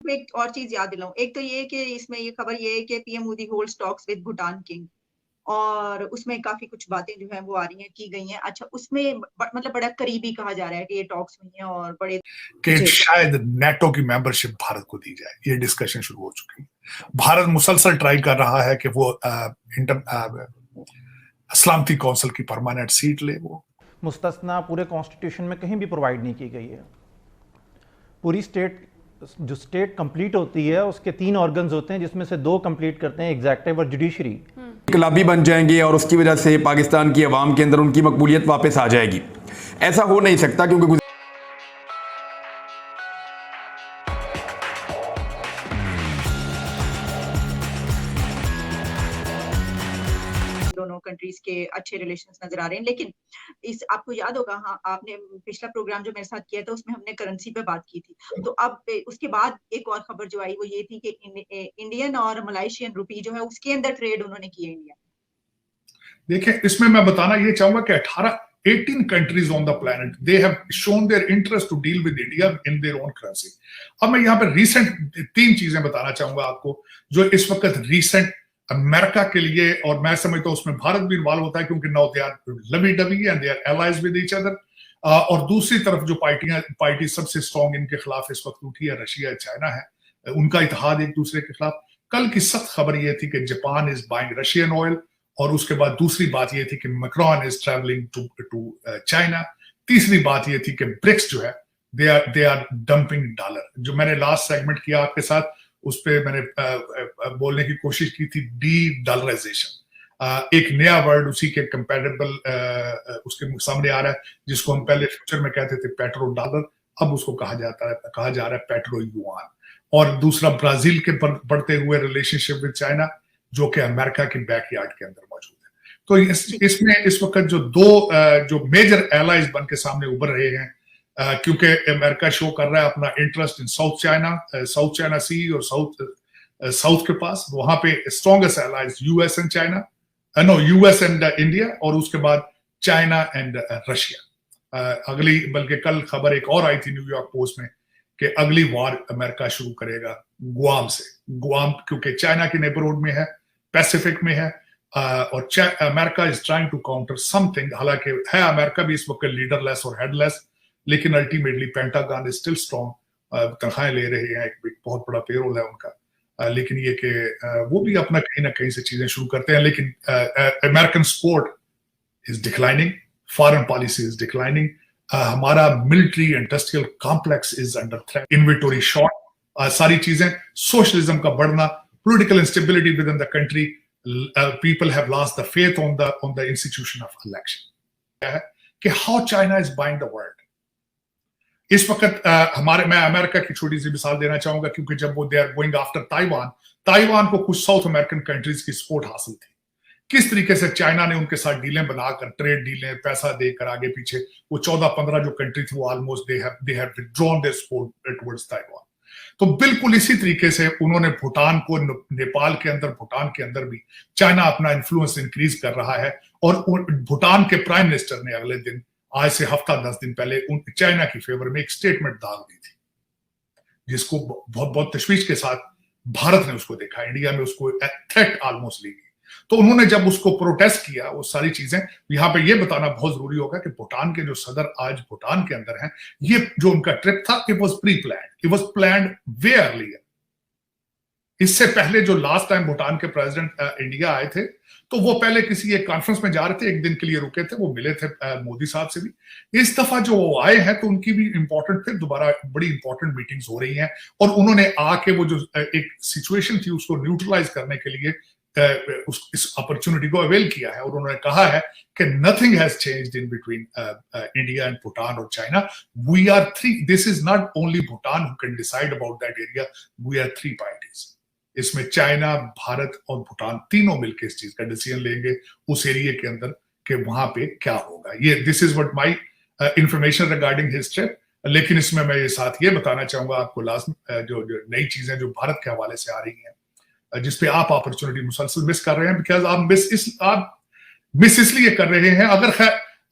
एक और चीज याद दिलाऊं, एक तो ये कि इसमें ये खबर ये है कि PM Modi holds talks with Bhutan king, और उसमें काफी कुछ बातें जो है वो आ रही हैं, की गई हैं। अच्छा, उसमें मतलब बड़ा करीबी कहा जा रहा है कि ये टॉक्स हुई हैं और बड़े कि शायद नेटो की मेंबरशिप भारत को दी जाए, ये डिस्कशन शुरू हो चुकी है। भारत मुसलसल ट्राई कर रहा है कि वो सलामती काउंसिल की परमानेंट सीट ले। वो मुस्तस्ना पूरे कॉन्स्टिट्यूशन में कहीं भी प्रोवाइड नहीं की गई है। पूरी स्टेट जो स्टेट कंप्लीट होती है उसके 3 ऑर्गन्स होते हैं, जिसमें से 2 कंप्लीट करते हैं, एग्जीक्यूटिव और जुडिशरी। इनकलाबी बन जाएंगे और उसकी वजह से पाकिस्तान की आवाम के अंदर उनकी मकबूलियत वापस आ जाएगी। ऐसा हो नहीं सकता, क्योंकि दोनों कंट्रीज के अच्छे रिलेशंस नजर आ रहे हैं। लेकिन इस आपको याद होगा, हाँ, आपने पिछला प्रोग्राम जो मेरे साथ किया था उसमें हमने करेंसी पे बात की थी। तो अब उसके बाद एक और खबर जो आई वो ये थी कि इंडियन और मलाइशियन रुपी जो है उसके अंदर ट्रेड उन्होंने किया इंडिया। देखिए, इसमें मैं बताना ये चाहूंगा कि 18 countries on the planet they have shown their interest to deal with India in their own currency. अब मैं यहाँ पर रीसेंट 3 चीजें बताना चाहूंगा आपको जो इस वक्त रीसेंट अमेरिका के लिए, और मैं समझता हूं उसमें भारत भी इन्वॉल्व होता है क्योंकि now they are lovey dovey and they are allies with each other. और दूसरी तरफ जो पार्टी सबसे स्ट्रॉन्ग इनके खिलाफ इस वक्त उठी है, रशिया चाइना है, उनका इत्तेहाद एक दूसरे के खिलाफ। कल की सख्त खबर यह थी कि Japan is buying Russian oil, और उसके बाद दूसरी बात यह थी कि Macron is travelling to China. तीसरी बात यह थी कि ब्रिक्स जो है दे आर डंपिंग डॉलर। जो मैंने लास्ट सेगमेंट किया आपके साथ, उस पर मैंने बोलने की कोशिश की थी डी डॉलराइजेशन। एक नया वर्ड उसी के कंपैरेबल उसके सामने आ रहा है, जिसको हम पहले फ्यूचर में कहते थे पेट्रो डॉलर, अब उसको कहा जा रहा है पेट्रो युआन। और दूसरा ब्राजील के बढ़ते हुए रिलेशनशिप विद चाइना, जो कि अमेरिका के बैकयार्ड के अंदर मौजूद है। तो इसमें इस वक्त जो 2 जो मेजर एलाइज बन के सामने उभर रहे हैं, क्योंकि अमेरिका शो कर रहा है अपना इंटरेस्ट इन साउथ चाइना सी और साउथ के पास, वहां पे strongest allies US and China, no US and India, और उसके बाद चाइना एंड रशिया। अगली, बल्कि कल खबर एक और आई थी न्यूयॉर्क पोस्ट में कि अगली वार अमेरिका शुरू करेगा गुआम से। गुआम क्योंकि चाइना के नेबरहुड में है, पैसिफिक में है, और America is trying to counter something. हालांकि है अमेरिका भी इस वक्त लीडरलेस और हेडलेस, लेकिन ultimately Pentagon is still strong, तनख्वाहें ले रहे हैं, एक बहुत बड़ा पेरोल है उनका। लेकिन ये कि वो भी अपना कहीं ना कहीं से चीजें शुरू करते हैं। लेकिन American support is declining, foreign policy is declining, हमारा military industrial complex is under threat, inventory short, सारी चीजें, सोशलिज्म का बढ़ना, political instability within the country, people have lost the faith on the institution of election. है कि how China is buying the world इस वक्त। मैं America की छोटी सी मिसाल देना चाहूंगा, क्योंकि जब वो they are going after Taiwan को कुछ साउथ अमेरिकन कंट्रीज की सपोर्ट हासिल थी। किस तरीके से चाइना ने उनके साथ डीलें बनाकर, ट्रेड डीलें, पैसा देकर आगे पीछे, वो 14-15 जो कंट्री थी वो almost they have withdrawn their support towards Taiwan. तो बिल्कुल इसी तरीके से उन्होंने भूटान को, नेपाल के अंदर, भूटान के अंदर भी चाइना अपना इन्फ्लुएंस इंक्रीज कर रहा है। और भूटान के प्राइम मिनिस्टर ने अगले दिन, आज से हफ्ता 10 दिन पहले, चाइना की फेवर में एक स्टेटमेंट डाल दी थी, जिसको बहुत तशवीश के साथ भारत ने उसको देखा, इंडिया में उसको थ्रेट ऑलमोस्ट ली गई। तो उन्होंने जब उसको प्रोटेस्ट किया, वो सारी चीजें, यहाँ पे ये बताना बहुत जरूरी होगा कि भूटान के जो सदर आज भूटान के अंदर हैं, ये जो उनका ट्रिप था, it was pre planned, it was planned way earlier. इससे पहले जो लास्ट टाइम भूटान के प्रेसिडेंट इंडिया आए थे, तो वो पहले किसी एक कॉन्फ्रेंस में जा रहे थे, 1 दिन के लिए रुके थे, वो मिले थे मोदी साहब से भी। इस दफा जो वो आए हैं तो उनकी भी इंपॉर्टेंट, फिर दोबारा बड़ी इंपॉर्टेंट मीटिंग्स हो रही हैं, और उन्होंने आके वो जो एक सिचुएशन थी उसको न्यूट्रलाइज करने के लिए इस अपॉर्चुनिटी को अवेल किया है। और उन्होंने कहा है कि nothing has changed in between India and Bhutan और China. We are 3, this is not only Bhutan who can decide about that area, we are 3 parties. इसमें चाइना, भारत और भूटान तीनों मिलकर इस चीज का डिसीजन लेंगे उस एरिया के अंदर कि वहां पे क्या होगा। ये this is what my information regarding his trip. लेकिन इसमें मैं ये साथ ये बताना चाहूंगा आपको, लास्ट जो नई चीजें जो भारत के हवाले से आ रही हैं, जिसपे आप अपॉर्चुनिटी मुसलसल मिस कर रहे हैं, बिकॉज आप मिस इसलिए कर रहे हैं।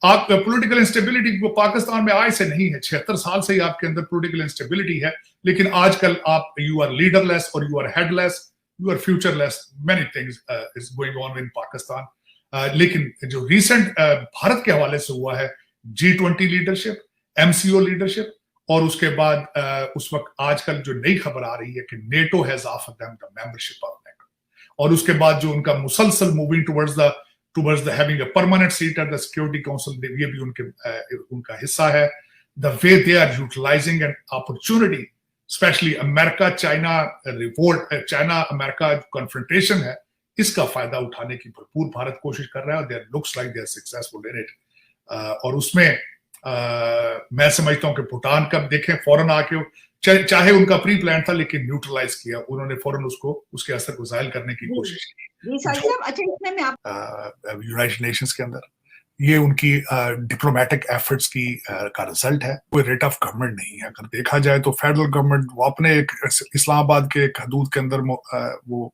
आप पॉलिटिकल इंस्टेबिलिटी पाकिस्तान में आज से नहीं है, 76 साल से ही आपके अंदर पॉलिटिकल इंस्टेबिलिटी है, लेकिन आजकल आप यू आर लीडरलेस और you are headless, you are futureless, many things is going on in Pakistan. लेकिन जो रिसेंट भारत के हवाले से हुआ है, G20 लीडरशिप, MCO लीडरशिप, और उसके बाद उस वक्त आजकल जो नई खबर आ रही है कि NATO has offered them the membership of NATO, और उसके बाद जो उनका मुसलसल moving towards the having a permanent seat at the security council, ये भी उनका हिस्सा है। The way they are utilising an opportunity, specially America China revolt, China America confrontation है, इसका फायदा उठाने की भरपूर भारत कोशिश कर रहा है, और there looks like they are successful in it. और उसमें मैं समझता हूं कि भूटान का देखें, फौरन आके चाहे उनका प्री प्लान था, लेकिन न्यूट्रलाइज किया उन्होंने, फौरन उसको उसके असर को जाहिल करने की कोशिश की। यूनाइटेड नेशंस के अंदर ये उनकी डिप्लोमेटिक एफर्ट्स की का रिजल्ट है। कोई रेट ऑफ गवर्नमेंट नहीं है। अगर देखा जाए तो फेडरल गवर्नमेंट वो अपने एक इस्लामाबाद के एक हदूद के अंदर वो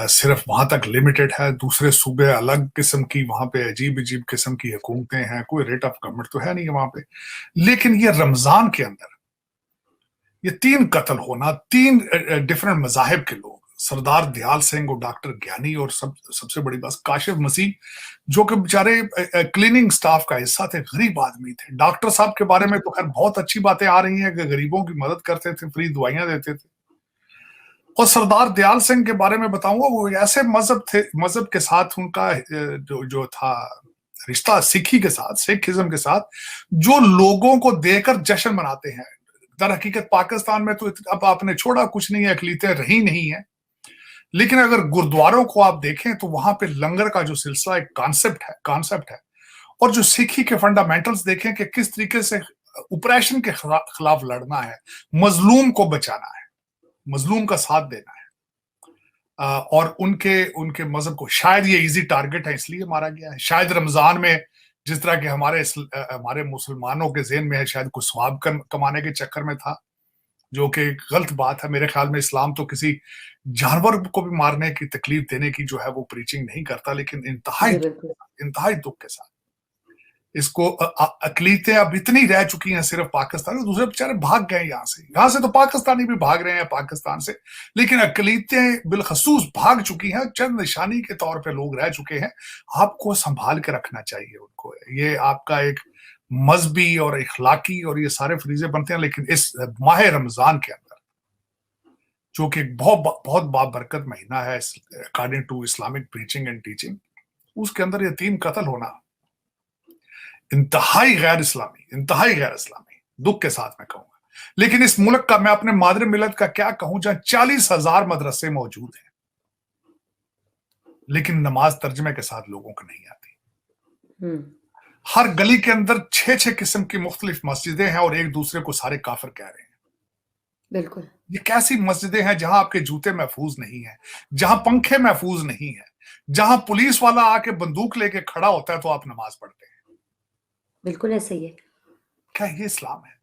सिर्फ वहां तक लिमिटेड है, दूसरे सूबे अलग किस्म की, वहां पे अजीब अजीब किस्म की हुकूमतें हैं, कोई रेट ऑफ गवर्नमेंट तो है नहीं वहां पे। लेकिन ये रमजान के अंदर ये 3 कत्ल होना, 3 डिफरेंट मजाहिब के लोग, सरदार दयाल सिंह और डॉक्टर ज्ञानी, और सबसे बड़ी बात काशिफ मसीह, जो कि बेचारे क्लीनिंग स्टाफ का हिस्सा थे, गरीब आदमी थे। डॉक्टर साहब के बारे में तो खैर बहुत अच्छी बातें आ रही हैं कि गरीबों की मदद करते थे, फ्री दवाइयां देते थे। और सरदार दयाल सिंह के बारे में बताऊंगा, वो ऐसे मजहब के साथ उनका जो था रिश्ता सिखी के साथ, सिखिज्म के साथ, जो लोगों को देकर जश्न मनाते हैं। दर हकीकत पाकिस्तान में तो अब आपने छोड़ा कुछ नहीं है, अकलीतें रही नहीं है, लेकिन अगर गुरुद्वारों को आप देखें तो वहां पे लंगर का जो सिलसिला एक कॉन्सेप्ट है। और जो सिखी के फंडामेंटल्स देखें कि किस तरीके से ऑपरेशन के खिलाफ लड़ना है, मजलूम को बचाना है, मजलूम का साथ देना है। और उनके मजहब को शायद ये इजी टारगेट है इसलिए मारा गया है। शायद रमजान में जिस तरह के हमारे मुसलमानों के ज़हन में है, शायद कुछ सवाब कमाने के चक्कर में था, जो कि गलत बात है। मेरे ख्याल में इस्लाम तो किसी जानवर को भी मारने की, तकलीफ देने की जो है वो प्रीचिंग नहीं करता, लेकिन इंतहाई दुख के साथ इसको अकलीतें अब इतनी रह चुकी हैं सिर्फ पाकिस्तान, दूसरे बेचारे भाग गए यहाँ से तो पाकिस्तानी भी भाग रहे हैं पाकिस्तान से, लेकिन अकलीतें बिलखसूस भाग चुकी हैं। चंद निशानी के तौर पे लोग रह चुके हैं। आपको संभाल के रखना चाहिए उनको। ये आपका एक मजहबी और इखलाकी और ये सारे फरीजे बनते हैं, लेकिन इस माह रमजान के अंदर, जो कि बहुत बाबरकत महीना है according to Islamic preaching and teaching, उसके अंदर ये 3 कत्ल होना इंतहाई गैर इस्लामी दुख के साथ मैं कहूंगा। लेकिन इस मुल्क का, मैं अपने मादर मिलत का क्या कहूं, जहां 40,000 मदरसे मौजूद हैं, लेकिन नमाज तर्जमे के साथ लोगों को नहीं आती। हर गली के अंदर 6-6 किस्म की मुख्तलिफ मस्जिदें हैं और एक दूसरे को सारे काफिर कह रहे हैं। बिल्कुल, ये कैसी मस्जिदें हैं जहां आपके जूते महफूज नहीं है, जहां पंखे महफूज नहीं है, जहां पुलिस वाला आके बंदूक लेके खड़ा होता है तो आप नमाज पढ़ते हैं। बिल्कुल ऐसा ही है। क्या ये इस्लाम है?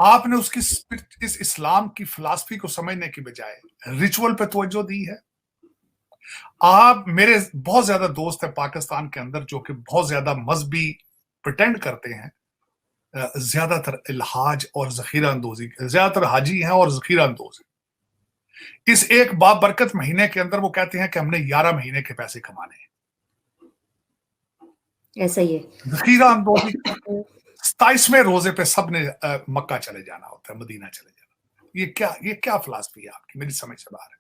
आपने उसकी इस इस्लाम की फिलॉसफी को समझने की बजाय रिचुअल पे तवज्जो दी है। आप, मेरे बहुत ज्यादा दोस्त है पाकिस्तान के अंदर जो कि बहुत ज्यादा मजहबी प्रिटेंड करते हैं, ज्यादातर इल्हाज और जखीरा अंदोजी, ज्यादातर हाजी हैं और जखीरा अंदोज हैं। इस एक बाबरकत महीने के अंदर वो कहते हैं कि हमने 11 महीने के पैसे कमाने हैं। ऐसा ही है। जखीरा अंदोजी 27वें रोजे पे सबने मक्का चले जाना होता है, मदीना चले जाना। ये क्या फिलॉसफी है आपकी? मेरी समझ से बाहर है।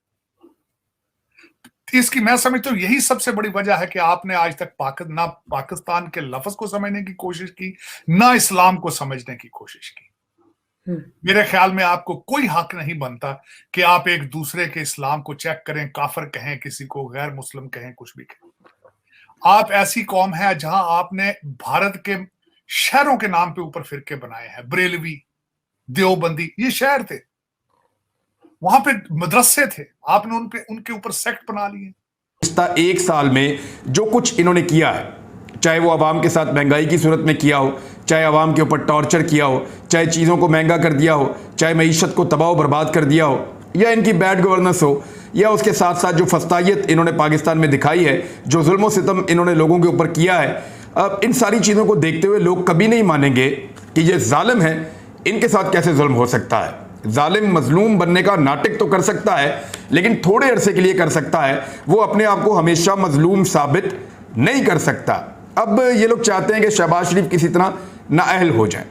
इसकी मैं समझता हूँ यही सबसे बड़ी वजह है कि आपने आज तक ना पाकिस्तान के लफ्ज को समझने की कोशिश की, ना इस्लाम को समझने की कोशिश की। मेरे ख्याल में आपको कोई हक नहीं बनता कि आप एक दूसरे के इस्लाम को चेक करें, काफिर कहें, किसी को गैर मुस्लिम कहें, कुछ भी कहें। आप ऐसी कौम है जहां आपने भारत के शहरों के नाम पे ऊपर फिरके बनाए हैं। बरेलवी, देवबंदी, ये शहर थे, वहां पे मदरसे थे, आपने उनके ऊपर सेक्ट बना लिए। पिछले 1 साल में जो कुछ इन्होंने किया है, चाहे वो आवाम के साथ महंगाई की सूरत में किया हो, चाहे आवाम के ऊपर टॉर्चर किया हो, चाहे चीज़ों को महंगा कर दिया हो, चाहे मईशत को तबाह बर्बाद कर दिया हो, या इनकी बैड गवर्नेंस हो, या उसके साथ साथ जो फस्तायत इन्होंने पाकिस्तान में दिखाई है, जो जुल्म सितम इन्होंने लोगों के ऊपर किया है, अब इन सारी चीज़ों को देखते हुए लोग कभी नहीं मानेंगे कि ये जालिम है, इनके साथ कैसे जुल्म हो सकता है। जालिम मजलूम बनने का नाटक तो कर सकता है, लेकिन थोड़े अरसे के लिए कर सकता है, वो अपने आप को हमेशा मजलूम साबित नहीं कर सकता। अब ये लोग चाहते हैं कि शहबाज शरीफ किसी तरह नाअहल हो जाए।